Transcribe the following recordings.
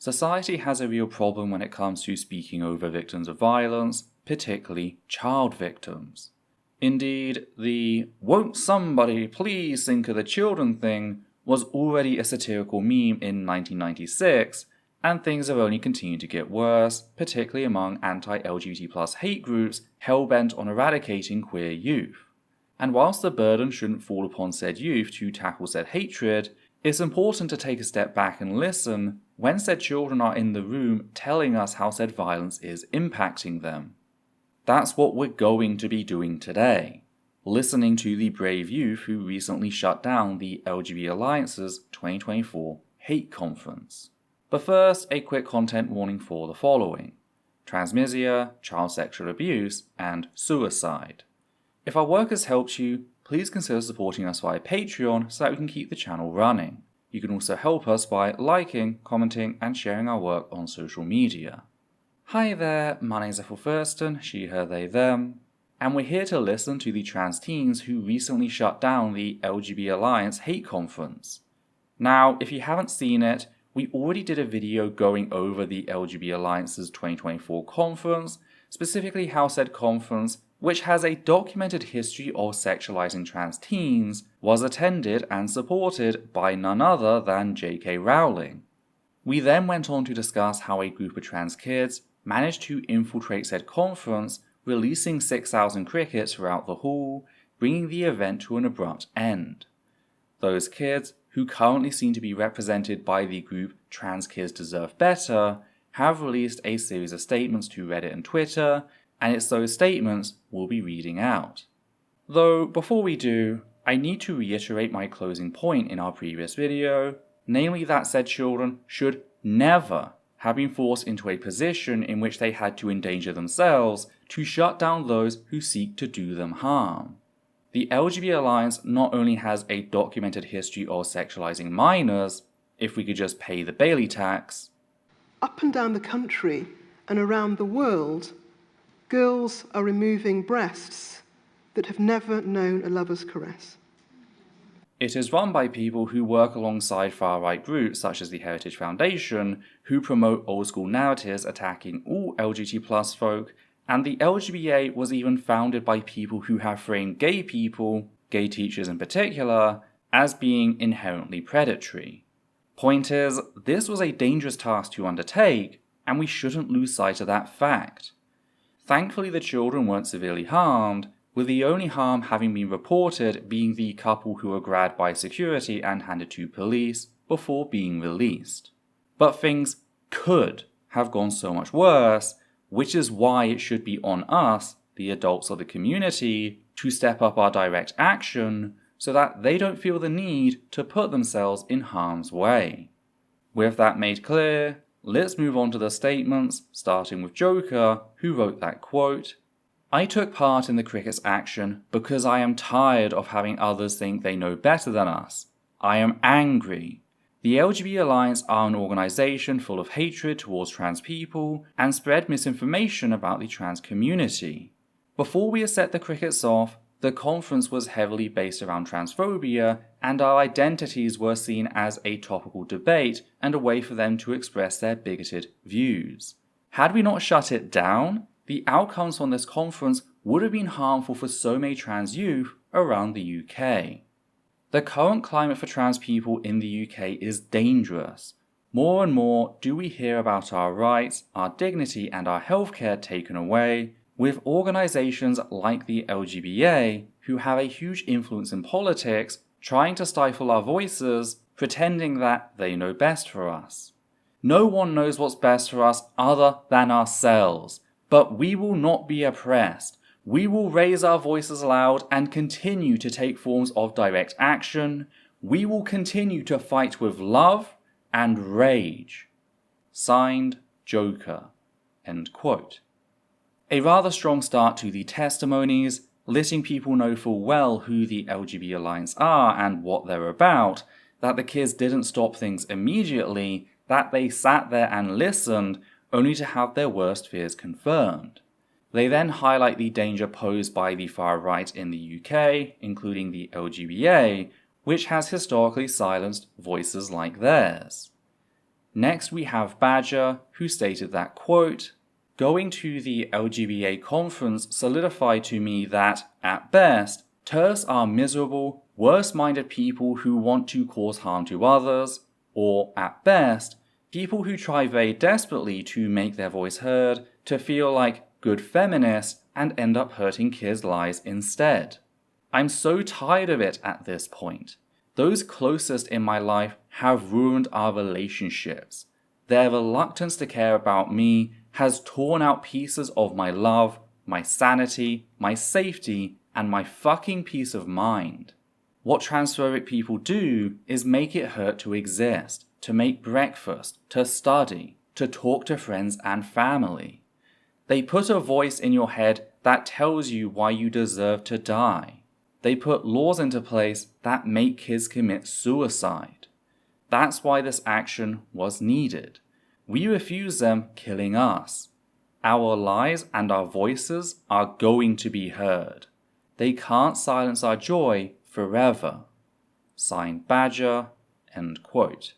Society has a real problem when it comes to speaking over victims of violence, particularly child victims. Indeed, the "won't somebody please think of the children" thing was already a satirical meme in 1996, and things have only continued to get worse, particularly among anti-LGBT+ hate groups hell-bent on eradicating queer youth. And whilst the burden shouldn't fall upon said youth to tackle said hatred, it's important to take a step back and listen when said children are in the room telling us how said violence is impacting them. That's what we're going to be doing today, listening to the brave youth who recently shut down the LGB Alliance's 2024 hate conference. But first, a quick content warning for the following: transmisia, child sexual abuse, and suicide. If our work has helped you, please consider supporting us via Patreon so that we can keep the channel running. You can also help us by liking, commenting, and sharing our work on social media. Hi there, my name's Ethel Thurston, she, her, they, them, and we're here to listen to the trans teens who recently shut down the LGB Alliance hate conference. Now, if you haven't seen it, we already did a video going over the LGB Alliance's 2024 conference, specifically how said conference, which has a documented history of sexualizing trans teens, was attended and supported by none other than J.K. Rowling. We then went on to discuss how a group of trans kids managed to infiltrate said conference, releasing 6,000 crickets throughout the hall, bringing the event to an abrupt end. Those kids, who currently seem to be represented by the group Trans Kids Deserve Better, have released a series of statements to Reddit and Twitter, and it's those statements we'll be reading out. Though before we do, I need to reiterate my closing point in our previous video, namely that said children should never have been forced into a position in which they had to endanger themselves to shut down those who seek to do them harm. The LGB Alliance not only has a documented history of sexualizing minors, if we could just pay the Bailey tax. Up and down the country and around the world, girls are removing breasts that have never known a lover's caress. It is run by people who work alongside far-right groups such as the Heritage Foundation, who promote old-school narratives attacking all LGBT+ folk, and the LGBA was even founded by people who have framed gay people, gay teachers in particular, as being inherently predatory. Point is, this was a dangerous task to undertake, and we shouldn't lose sight of that fact. Thankfully the children weren't severely harmed, with the only harm having been reported being the couple who were grabbed by security and handed to police before being released. But things could have gone so much worse, which is why it should be on us, the adults of the community, to step up our direct action so that they don't feel the need to put themselves in harm's way. With that made clear, let's move on to the statements, starting with Joker, who wrote that quote: "I took part in the cricket's action because I am tired of having others think they know better than us. I am angry. The LGB Alliance are an organization full of hatred towards trans people and spread misinformation about the trans community. Before we had set the crickets off, the conference was heavily based around transphobia, and our identities were seen as a topical debate and a way for them to express their bigoted views. Had we not shut it down, the outcomes from this conference would have been harmful for so many trans youth around the UK. The current climate for trans people in the UK is dangerous. More and more do we hear about our rights, our dignity and our healthcare taken away, with organisations like the LGBA, who have a huge influence in politics, trying to stifle our voices, pretending that they know best for us. No one knows what's best for us other than ourselves, but we will not be oppressed. We will raise our voices loud and continue to take forms of direct action. We will continue to fight with love and rage. Signed, Joker." End quote. A rather strong start to the testimonies, letting people know full well who the LGB Alliance are and what they're about, that the kids didn't stop things immediately, that they sat there and listened, only to have their worst fears confirmed. They then highlight the danger posed by the far right in the UK, including the LGBA, which has historically silenced voices like theirs. Next we have Badger, who stated that, quote, "Going to the LGBA conference solidified to me that, at best, TERFs are miserable, worse-minded people who want to cause harm to others, or, at best, people who try very desperately to make their voice heard, to feel like good feminists, and end up hurting kids' lives instead. I'm so tired of it at this point. Those closest in my life have ruined our relationships. Their reluctance to care about me has torn out pieces of my love, my sanity, my safety, and my fucking peace of mind. What transphobic people do is make it hurt to exist, to make breakfast, to study, to talk to friends and family. They put a voice in your head that tells you why you deserve to die. They put laws into place that make kids commit suicide. That's why this action was needed. We refuse them killing us. Our lives and our voices are going to be heard. They can't silence our joy forever." Signed Badger, end quote.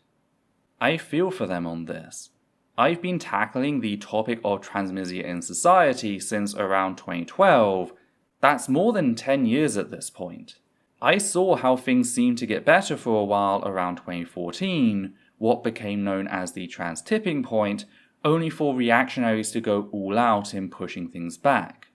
I feel for them on this. I've been tackling the topic of transmedia in society since around 2012. That's more than 10 years at this point. I saw how things seemed to get better for a while around 2014, what became known as the trans tipping point, only for reactionaries to go all out in pushing things back.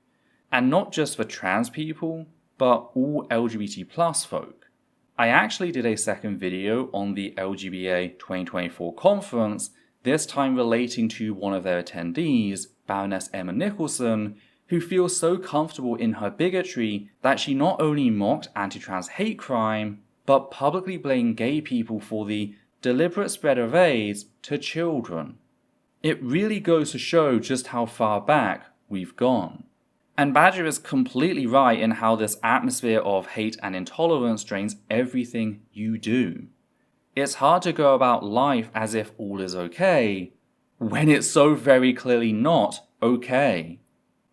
And not just for trans people, but all LGBT+ folk. I actually did a second video on the LGBA 2024 conference, this time relating to one of their attendees, Baroness Emma Nicholson, who feels so comfortable in her bigotry that she not only mocked anti-trans hate crime, but publicly blamed gay people for the deliberate spread of AIDS to children. It really goes to show just how far back we've gone. And Badger is completely right in how this atmosphere of hate and intolerance drains everything you do. It's hard to go about life as if all is okay, when it's so very clearly not okay.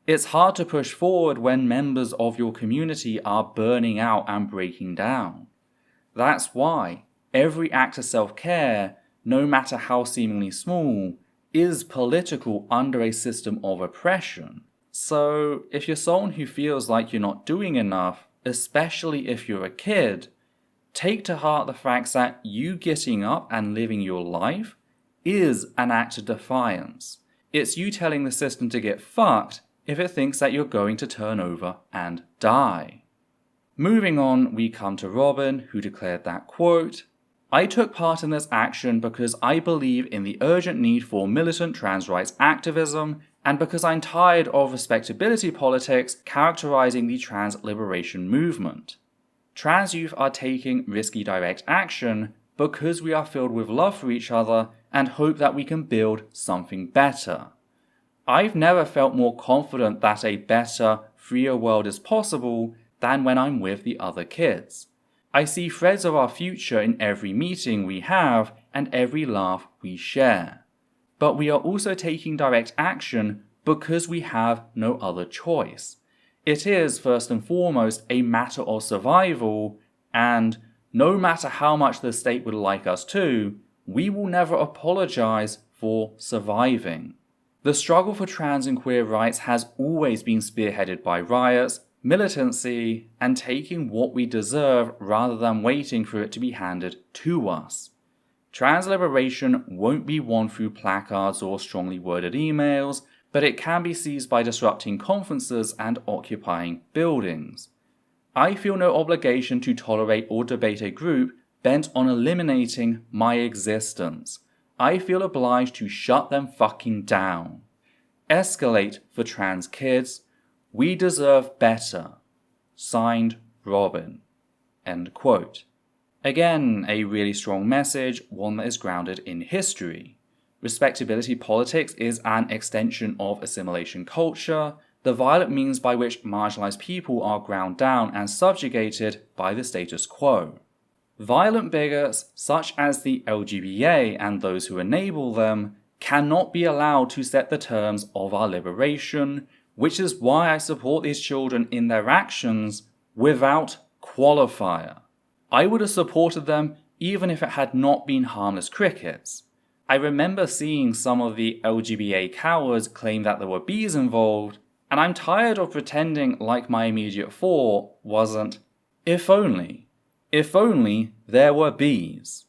It's hard to push forward when members of your community are burning out and breaking down. That's why every act of self-care, no matter how seemingly small, is political under a system of oppression. So if you're someone who feels like you're not doing enough, especially if you're a kid, take to heart the fact that you getting up and living your life is an act of defiance. It's you telling the system to get fucked if it thinks that you're going to turn over and die. Moving on, we come to Robin, who declared that, quote, "I took part in this action because I believe in the urgent need for militant trans rights activism and because I'm tired of respectability politics characterizing the trans liberation movement. Trans youth are taking risky direct action because we are filled with love for each other and hope that we can build something better. I've never felt more confident that a better, freer world is possible than when I'm with the other kids. I see threads of our future in every meeting we have and every laugh we share. But we are also taking direct action because we have no other choice. It is, first and foremost, a matter of survival, and no matter how much the state would like us to, we will never apologize for surviving. The struggle for trans and queer rights has always been spearheaded by riots, militancy, and taking what we deserve rather than waiting for it to be handed to us. Trans liberation won't be won through placards or strongly worded emails, but it can be seized by disrupting conferences and occupying buildings. I feel no obligation to tolerate or debate a group bent on eliminating my existence. I feel obliged to shut them fucking down. Escalate for trans kids. We deserve better. Signed, Robin." End quote. Again, a really strong message, one that is grounded in history. Respectability politics is an extension of assimilation culture, the violent means by which marginalized people are ground down and subjugated by the status quo. Violent bigots, such as the LGBA and those who enable them, cannot be allowed to set the terms of our liberation, which is why I support these children in their actions without qualifier. I would have supported them even if it had not been harmless crickets. I remember seeing some of the LGBA cowards claim that there were bees involved, and I'm tired of pretending like my immediate thought wasn't, if only there were bees.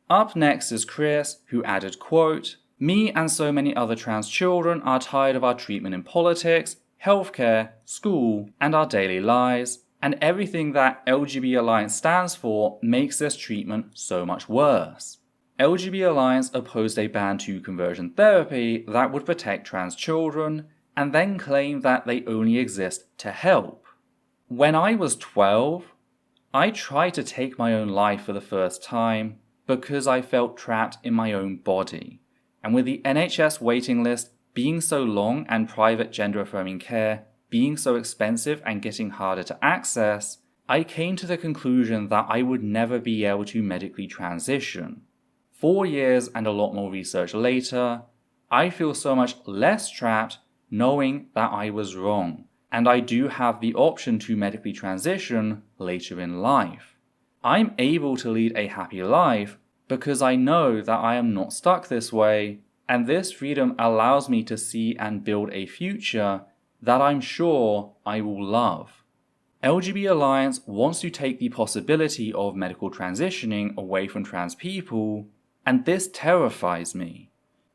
Up next is Chris, who added, quote, "Me and so many other trans children are tired of our treatment in politics, healthcare, school, and our daily lives, and everything that LGB Alliance stands for makes this treatment so much worse." LGB Alliance opposed a ban to conversion therapy that would protect trans children, and then claimed that they only exist to help. When I was 12, I tried to take my own life for the first time because I felt trapped in my own body. And with the NHS waiting list being so long and private gender-affirming care being so expensive and getting harder to access, I came to the conclusion that I would never be able to medically transition. 4 years and a lot more research later, I feel so much less trapped knowing that I was wrong, and I do have the option to medically transition later in life. I'm able to lead a happy life because I know that I am not stuck this way, and this freedom allows me to see and build a future that I'm sure I will love. LGB Alliance wants to take the possibility of medical transitioning away from trans people, and this terrifies me.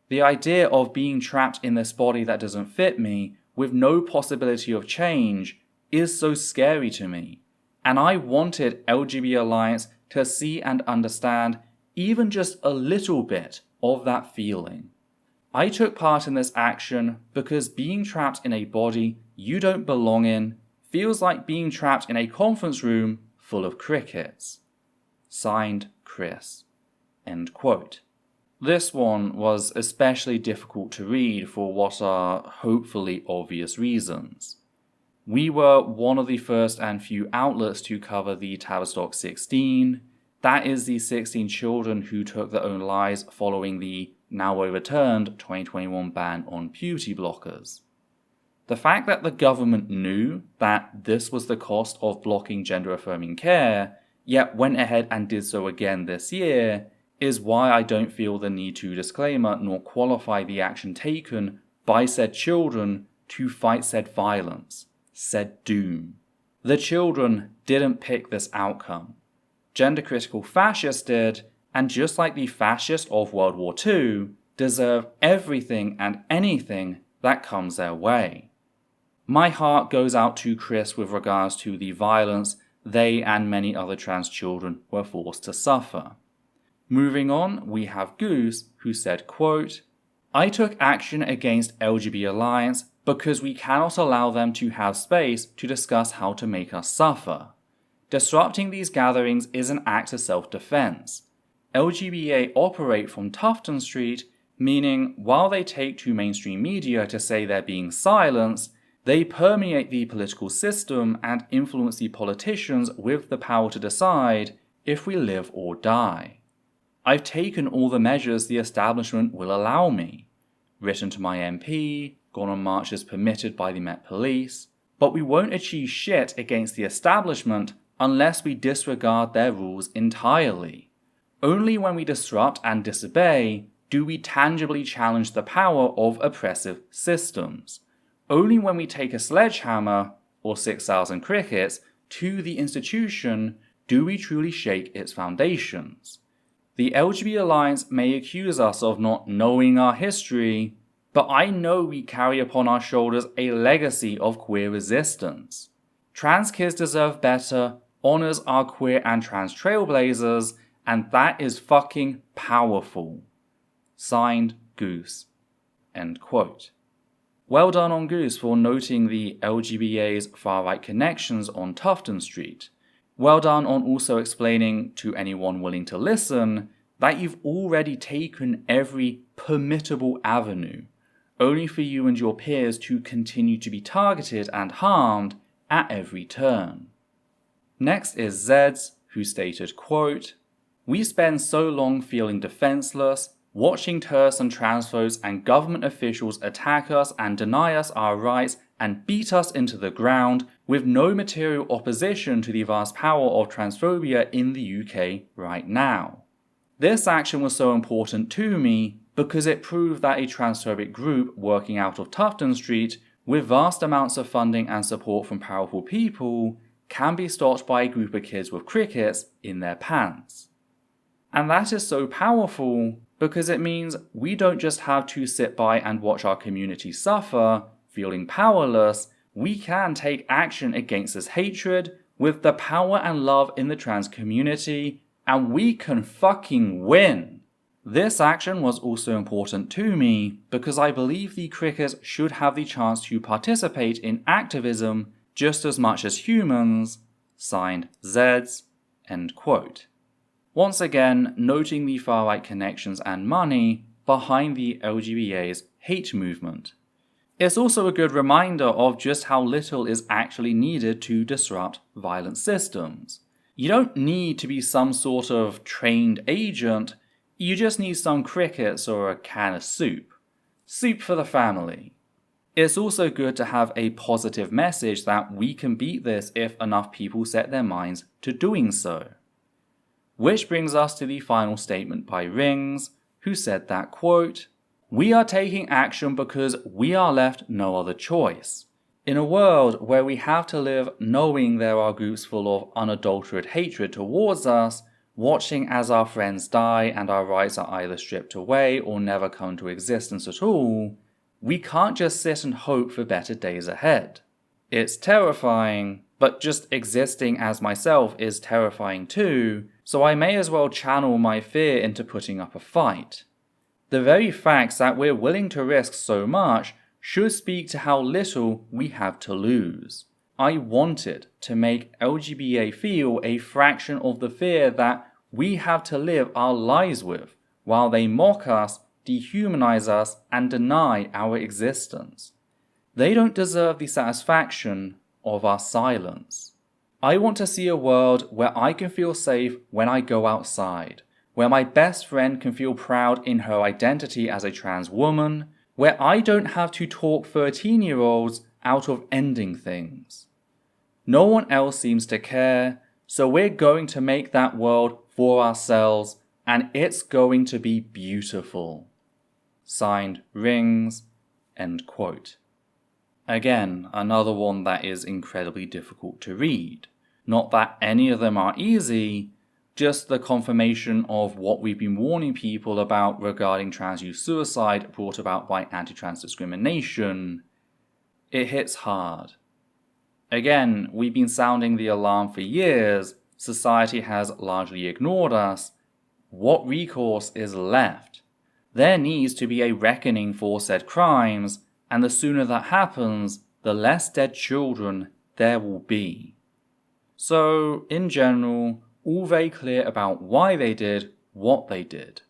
The idea of being trapped in this body that doesn't fit me with no possibility of change is so scary to me, and I wanted LGB Alliance to see and understand even just a little bit of that feeling. I took part in this action because being trapped in a body you don't belong in feels like being trapped in a conference room full of crickets. Signed, Chris. End quote. This one was especially difficult to read for what are hopefully obvious reasons. We were one of the first and few outlets to cover the Tavistock 16, that is the 16 children who took their own lives following the now overturned 2021 ban on puberty blockers. The fact that the government knew that this was the cost of blocking gender-affirming care, yet went ahead and did so again this year, is why I don't feel the need to disclaimer nor qualify the action taken by said children to fight said violence, said doom. The children didn't pick this outcome. Gender-critical fascists did, and just like the fascists of World War II, deserve everything and anything that comes their way. My heart goes out to Chris with regards to the violence they and many other trans children were forced to suffer. Moving on, we have Goose, who said, quote, "I took action against LGB Alliance because we cannot allow them to have space to discuss how to make us suffer. Disrupting these gatherings is an act of self-defense. LGBA operate from Tufton Street, meaning while they take to mainstream media to say they're being silenced, they permeate the political system and influence the politicians with the power to decide if we live or die. I've taken all the measures the establishment will allow me. Written to my MP, gone on marches permitted by the Met Police, but we won't achieve shit against the establishment unless we disregard their rules entirely. Only when we disrupt and disobey do we tangibly challenge the power of oppressive systems. Only when we take a sledgehammer, or 6,000 crickets, to the institution do we truly shake its foundations. The LGB Alliance may accuse us of not knowing our history, but I know we carry upon our shoulders a legacy of queer resistance. Trans kids deserve better, honors our queer and trans trailblazers, and that is fucking powerful. Signed, Goose." End quote. Well done on Goose for noting the LGBA's far-right connections on Tufton Street. Well done on also explaining to anyone willing to listen that you've already taken every permittable avenue, only for you and your peers to continue to be targeted and harmed at every turn. Next is Zeds, who stated, quote, "We spend so long feeling defenseless, watching terrorists and transphobes and government officials attack us and deny us our rights and beat us into the ground with no material opposition to the vast power of transphobia in the UK right now. This action was so important to me because it proved that a transphobic group working out of Tufton Street with vast amounts of funding and support from powerful people can be stopped by a group of kids with crickets in their pants. And that is so powerful because it means we don't just have to sit by and watch our community suffer, feeling powerless. We can take action against this hatred with the power and love in the trans community, and we can fucking win. This action was also important to me because I believe the crickets should have the chance to participate in activism just as much as humans. Signed, Zeds. End quote. Once again, noting the far-right connections and money behind the LGBA's hate movement. It's also a good reminder of just how little is actually needed to disrupt violent systems. You don't need to be some sort of trained agent, you just need some crickets or a can of soup. Soup for the family. It's also good to have a positive message that we can beat this if enough people set their minds to doing so. Which brings us to the final statement by Rings, who said that, quote, "We are taking action because we are left no other choice. In a world where we have to live knowing there are groups full of unadulterated hatred towards us, watching as our friends die and our rights are either stripped away or never come to existence at all, we can't just sit and hope for better days ahead. It's terrifying, but just existing as myself is terrifying too, so I may as well channel my fear into putting up a fight. The very facts that we're willing to risk so much should speak to how little we have to lose. I wanted to make LGBA feel a fraction of the fear that we have to live our lives with, while they mock us, dehumanize us, and deny our existence. They don't deserve the satisfaction of our silence. I want to see a world where I can feel safe when I go outside, where my best friend can feel proud in her identity as a trans woman, where I don't have to talk 13-year-olds out of ending things. No one else seems to care, so we're going to make that world for ourselves, and it's going to be beautiful." Signed, Rings. End quote. Again, another one that is incredibly difficult to read. Not that any of them are easy, just the confirmation of what we've been warning people about regarding trans youth suicide brought about by anti-trans discrimination. It hits hard. Again, we've been sounding the alarm for years, society has largely ignored us. What recourse is left? There needs to be a reckoning for said crimes, and the sooner that happens, the less dead children there will be. So, in general, all very clear about why they did what they did.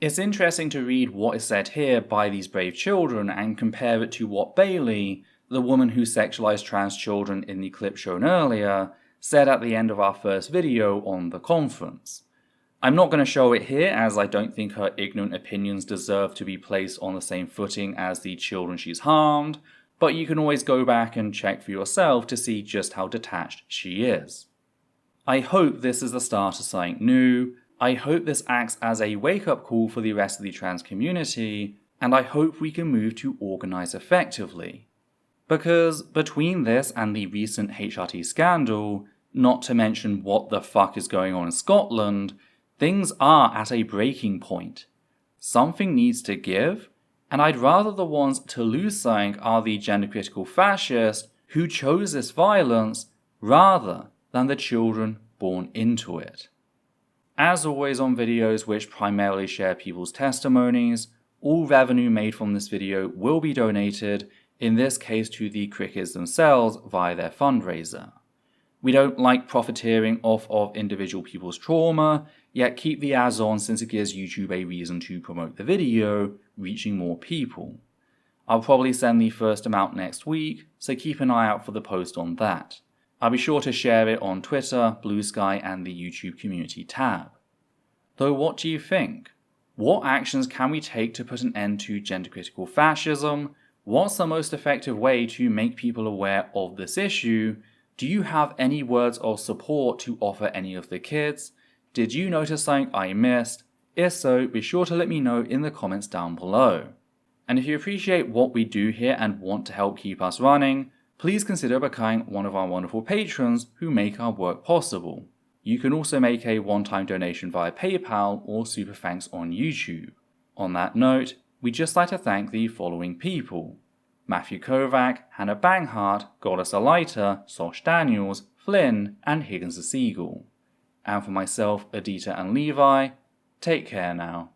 It's interesting to read what is said here by these brave children and compare it to what Bailey, the woman who sexualized trans children in the clip shown earlier, said at the end of our first video on the conference. I'm not going to show it here as I don't think her ignorant opinions deserve to be placed on the same footing as the children she's harmed, but you can always go back and check for yourself to see just how detached she is. I hope this is the start of something new. I hope this acts as a wake-up call for the rest of the trans community, and I hope we can move to organise effectively. Because between this and the recent HRT scandal, not to mention what the fuck is going on in Scotland, things are at a breaking point. Something needs to give, and I'd rather the ones to lose something are the gender-critical fascists who chose this violence, rather than the children born into it. As always on videos which primarily share people's testimonies, all revenue made from this video will be donated, in this case to the crickets themselves via their fundraiser. We don't like profiteering off of individual people's trauma, yet keep the ads on since it gives YouTube a reason to promote the video, reaching more people. I'll probably send the first amount next week, so keep an eye out for the post on that. I'll be sure to share it on Twitter, Blue Sky, and the YouTube community tab. Though what do you think? What actions can we take to put an end to gender-critical fascism? What's the most effective way to make people aware of this issue? Do you have any words of support to offer any of the kids? Did you notice something I missed? If so, be sure to let me know in the comments down below. And if you appreciate what we do here and want to help keep us running, please consider becoming one of our wonderful patrons who make our work possible. You can also make a one-time donation via PayPal or super thanks on YouTube. On that note, we'd just like to thank the following people: Matthew Kovac, Hannah Banghart, Goddess Alita, Sosh Daniels, Flynn, and Higgins the Seagull. And for myself, Adita and Levi, take care now.